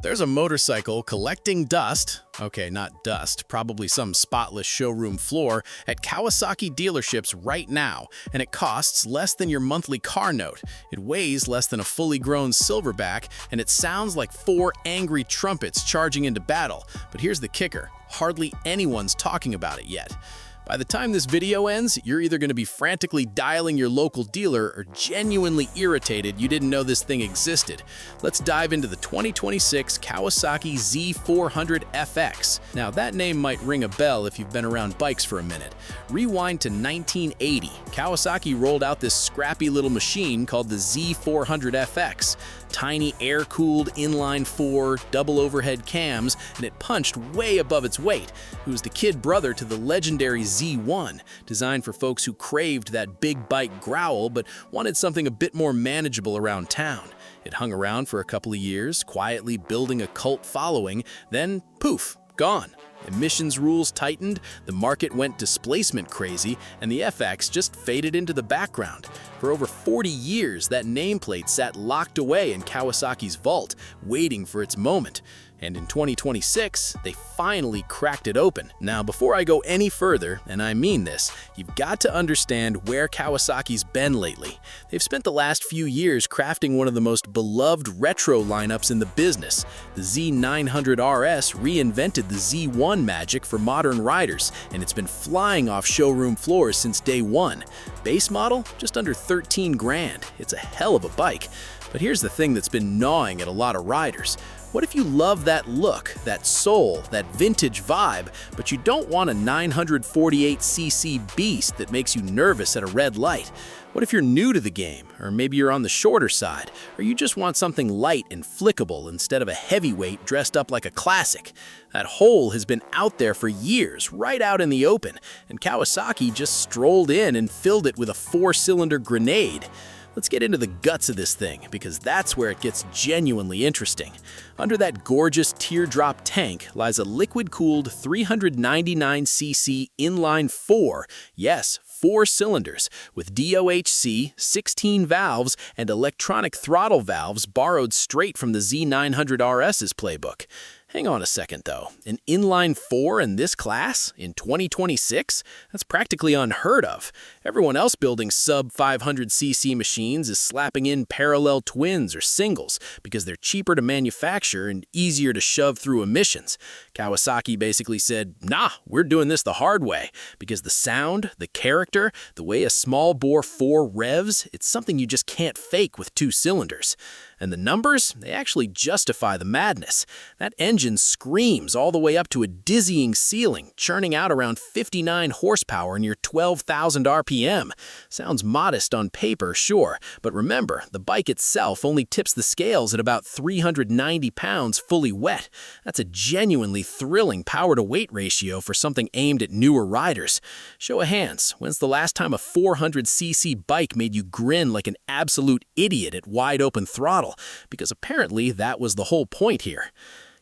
There's a motorcycle collecting dust, okay, not dust, probably some spotless showroom floor, at Kawasaki dealerships right now, and it costs less than your monthly car note. It weighs less than a fully grown silverback, and it sounds like 4 angry trumpets charging into battle. But here's the kicker, hardly anyone's talking about it yet. By the time this video ends, you're either going to be frantically dialing your local dealer or genuinely irritated you didn't know this thing existed. Let's dive into the 2026 Kawasaki Z400FX. Now, that name might ring a bell if you've been around bikes for a minute. Rewind to 1980. Kawasaki rolled out this scrappy little machine called the Z400FX. Tiny air-cooled inline-four, double overhead cams, and it punched way above its weight. It was the kid brother to the legendary Z1, designed for folks who craved that big bike growl but wanted something a bit more manageable around town. It hung around for a couple of years, quietly building a cult following, then poof, gone. Emissions rules tightened, the market went displacement crazy, and the FX just faded into the background. For over 40 years, that nameplate sat locked away in Kawasaki's vault, waiting for its moment. And in 2026, they finally cracked it open. Now, before I go any further, and I mean this, you've got to understand where Kawasaki's been lately. They've spent the last few years crafting one of the most beloved retro lineups in the business. The Z900RS reinvented the Z1 magic for modern riders, and it's been flying off showroom floors since day one. Base model, just under 13 grand. It's a hell of a bike. But here's the thing that's been gnawing at a lot of riders. What if you love that look, that soul, that vintage vibe, but you don't want a 948cc beast that makes you nervous at a red light? What if you're new to the game, or maybe you're on the shorter side, or you just want something light and flickable instead of a heavyweight dressed up like a classic? That hole has been out there for years, right out in the open, and Kawasaki just strolled in and filled it with a 4-cylinder grenade. Let's get into the guts of this thing, because that's where it gets genuinely interesting. Under that gorgeous teardrop tank lies a liquid-cooled 399cc inline-four, yes, 4 cylinders, with DOHC, 16 valves, and electronic throttle valves borrowed straight from the Z900RS's playbook. Hang on a second though, an inline-four in this class, in 2026? That's practically unheard of. Everyone else building sub-500cc machines is slapping in parallel twins or singles because they're cheaper to manufacture and easier to shove through emissions. Kawasaki basically said, nah, we're doing this the hard way, because the sound, the character, the way a small bore 4 revs, it's something you just can't fake with 2 cylinders. And the numbers, they actually justify the madness. That engine screams all the way up to a dizzying ceiling, churning out around 59 horsepower near 12,000 RPM. Sounds modest on paper, sure, but remember, the bike itself only tips the scales at about 390 pounds fully wet. That's a genuinely thrilling power-to-weight ratio for something aimed at newer riders. Show of hands, when's the last time a 400cc bike made you grin like an absolute idiot at wide-open throttle? Because apparently that was the whole point here.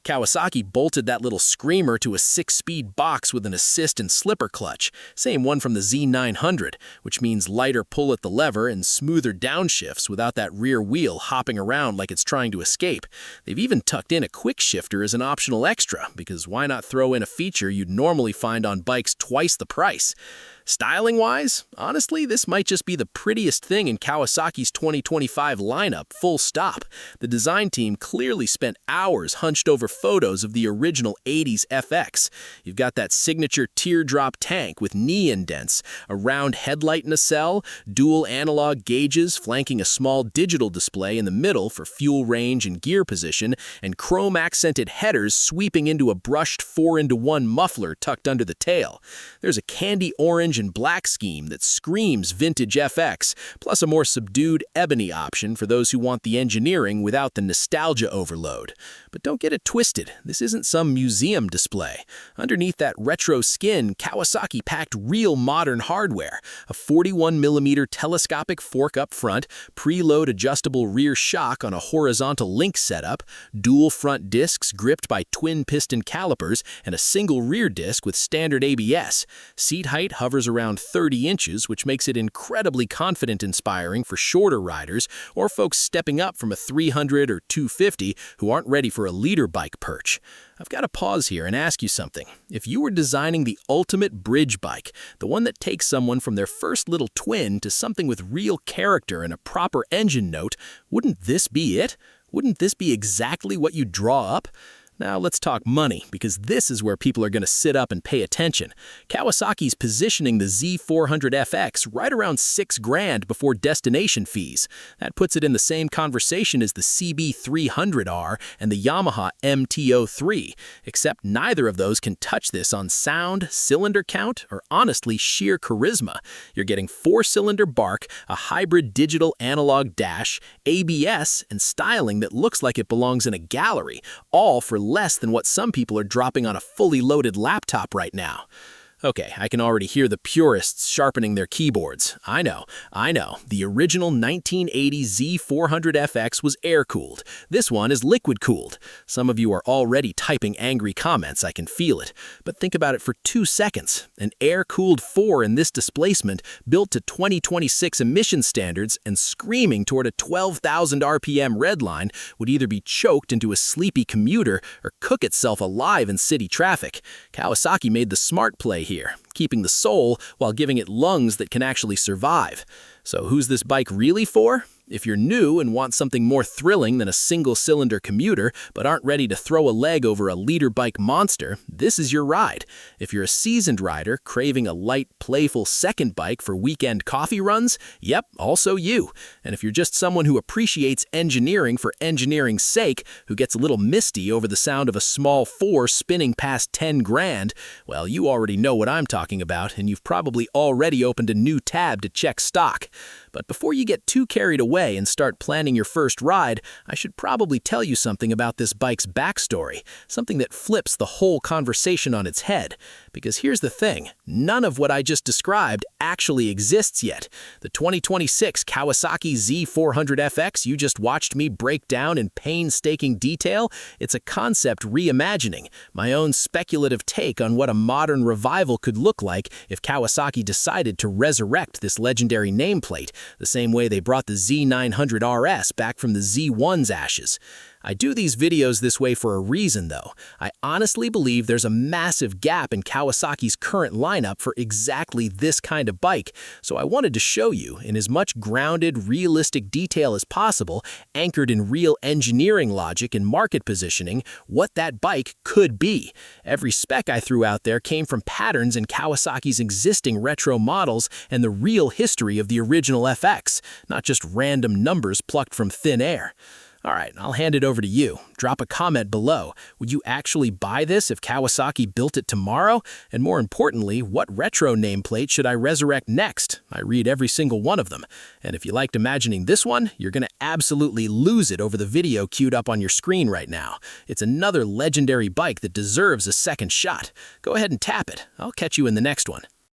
Kawasaki bolted that little screamer to a 6-speed box with an assist and slipper clutch, same one from the Z900, which means lighter pull at the lever and smoother downshifts without that rear wheel hopping around like it's trying to escape. They've even tucked in a quick shifter as an optional extra, because why not throw in a feature you'd normally find on bikes twice the price? Styling-wise, honestly, this might just be the prettiest thing in Kawasaki's 2025 lineup, full stop. The design team clearly spent hours hunched over photos of the original 80s FX. You've got that signature teardrop tank with knee indents, a round headlight nacelle, dual analog gauges flanking a small digital display in the middle for fuel range and gear position, and chrome-accented headers sweeping into a brushed 4-into-1 muffler tucked under the tail. There's a candy orange and black scheme that screams vintage FX, plus a more subdued ebony option for those who want the engineering without the nostalgia overload. But don't get it twisted, this isn't some museum display. Underneath that retro skin, Kawasaki packed real modern hardware, a 41mm telescopic fork up front, preload adjustable rear shock on a horizontal link setup, dual front discs gripped by twin piston calipers, and a single rear disc with standard ABS. Seat height hovers measures around 30 inches, which makes it incredibly confidence-inspiring for shorter riders or folks stepping up from a 300 or 250 who aren't ready for a leader bike perch. I've got to pause here and ask you something. If you were designing the ultimate bridge bike, the one that takes someone from their first little twin to something with real character and a proper engine note, wouldn't this be it? Wouldn't this be exactly what you'd draw up? Now let's talk money, because this is where people are going to sit up and pay attention. Kawasaki's positioning the Z400FX right around $6,000 before destination fees. That puts it in the same conversation as the CB300R and the Yamaha MT-03, except neither of those can touch this on sound, cylinder count, or honestly sheer charisma. You're getting 4-cylinder bark, a hybrid digital analog dash, ABS, and styling that looks like it belongs in a gallery, all for less than what some people are dropping on a fully loaded laptop right now. Okay, I can already hear the purists sharpening their keyboards. I know. The original 1980 Z400FX was air-cooled. This one is liquid-cooled. Some of you are already typing angry comments, I can feel it. But think about it for 2 seconds. An air-cooled 4 in this displacement, built to 2026 emission standards and screaming toward a 12,000 RPM redline, would either be choked into a sleepy commuter or cook itself alive in city traffic. Kawasaki made the smart play here, keeping the soul while giving it lungs that can actually survive. So who's this bike really for? If you're new and want something more thrilling than a single-cylinder commuter, but aren't ready to throw a leg over a leader bike monster, this is your ride. If you're a seasoned rider craving a light, playful second bike for weekend coffee runs, yep, also you. And if you're just someone who appreciates engineering for engineering's sake, who gets a little misty over the sound of a small 4 spinning past 10 grand, well, you already know what I'm talking about, and you've probably already opened a new tab to check stock. But before you get too carried away and start planning your first ride, I should probably tell you something about this bike's backstory, something that flips the whole conversation on its head. Because here's the thing, none of what I just described actually exists yet. The 2026 Kawasaki Z400FX you just watched me break down in painstaking detail, it's a concept reimagining, my own speculative take on what a modern revival could look like if Kawasaki decided to resurrect this legendary nameplate, the same way they brought the Z900RS back from the Z1's ashes. I do these videos this way for a reason, though. I honestly believe there's a massive gap in Kawasaki's current lineup for exactly this kind of bike, so I wanted to show you, in as much grounded, realistic detail as possible, anchored in real engineering logic and market positioning, what that bike could be. Every spec I threw out there came from patterns in Kawasaki's existing retro models and the real history of the original FX, not just random numbers plucked from thin air. All right, I'll hand it over to you. Drop a comment below. Would you actually buy this if Kawasaki built it tomorrow? And more importantly, what retro nameplate should I resurrect next? I read every single one of them. And if you liked imagining this one, you're going to absolutely lose it over the video queued up on your screen right now. It's another legendary bike that deserves a second shot. Go ahead and tap it. I'll catch you in the next one.